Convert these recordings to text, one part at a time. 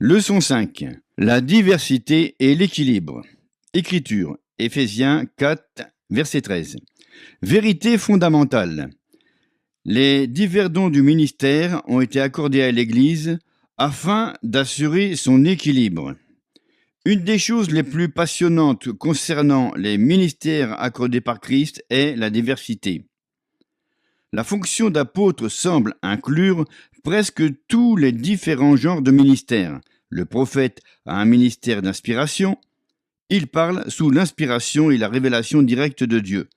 Leçon 5. La diversité et l'équilibre. Écriture. Éphésiens 4, verset 13. Vérité fondamentale. Les divers dons du ministère ont été accordés à l'Église afin d'assurer son équilibre. Une des choses les plus passionnantes concernant les ministères accordés par Christ est la diversité. La fonction d'apôtre semble inclure presque tous les différents genres de ministères. Le prophète a un ministère d'inspiration. Il parle sous l'inspiration et la révélation directe de Dieu.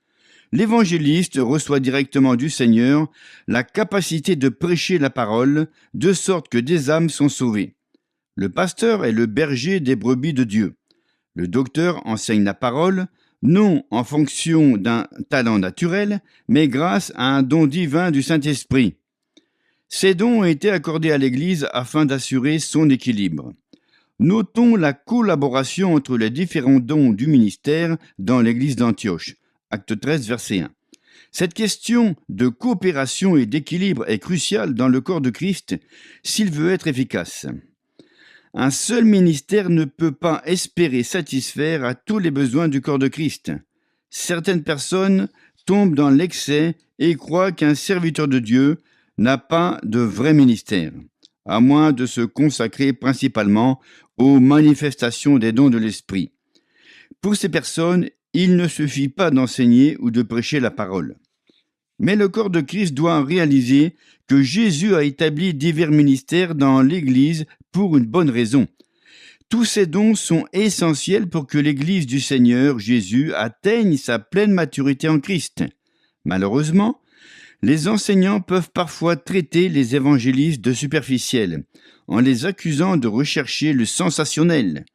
L'évangéliste reçoit directement du Seigneur la capacité de prêcher la parole, de sorte que des âmes sont sauvées. Le pasteur est le berger des brebis de Dieu. Le docteur enseigne la parole, non en fonction d'un talent naturel, mais grâce à un don divin du Saint-Esprit. Ces dons ont été accordés à l'Église afin d'assurer son équilibre. Notons la collaboration entre les différents dons du ministère dans l'Église d'Antioche. Acte 13, verset 1. Cette question de coopération et d'équilibre est cruciale dans le corps de Christ s'il veut être efficace. Un seul ministère ne peut pas espérer satisfaire à tous les besoins du corps de Christ. Certaines personnes tombent dans l'excès et croient qu'un serviteur de Dieu n'a pas de vrai ministère, à moins de se consacrer principalement aux manifestations des dons de l'Esprit. Pour ces personnes, il ne suffit pas d'enseigner ou de prêcher la parole. Mais le corps de Christ doit réaliser que Jésus a établi divers ministères dans l'Église pour une bonne raison. Tous ces dons sont essentiels pour que l'Église du Seigneur Jésus atteigne sa pleine maturité en Christ. Malheureusement, les enseignants peuvent parfois traiter les évangélistes de superficiels, en les accusant de rechercher le sensationnel.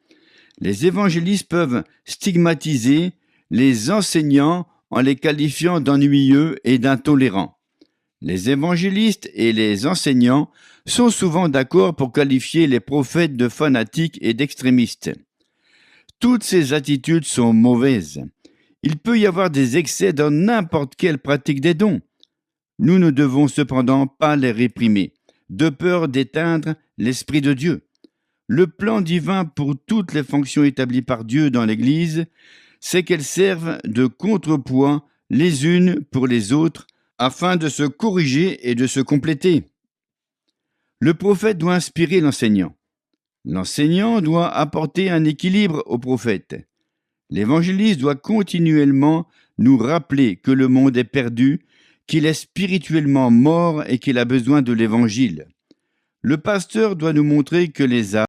Les évangélistes peuvent stigmatiser les enseignants en les qualifiant d'ennuyeux et d'intolérants. Les évangélistes et les enseignants sont souvent d'accord pour qualifier les prophètes de fanatiques et d'extrémistes. Toutes ces attitudes sont mauvaises. Il peut y avoir des excès dans n'importe quelle pratique des dons. Nous ne devons cependant pas les réprimer, de peur d'éteindre l'Esprit de Dieu. Le plan divin pour toutes les fonctions établies par Dieu dans l'Église, c'est qu'elles servent de contrepoids les unes pour les autres afin de se corriger et de se compléter. Le prophète doit inspirer l'enseignant. L'enseignant doit apporter un équilibre au prophète. L'évangéliste doit continuellement nous rappeler que le monde est perdu, qu'il est spirituellement mort et qu'il a besoin de l'évangile. Le pasteur doit nous montrer que les âmes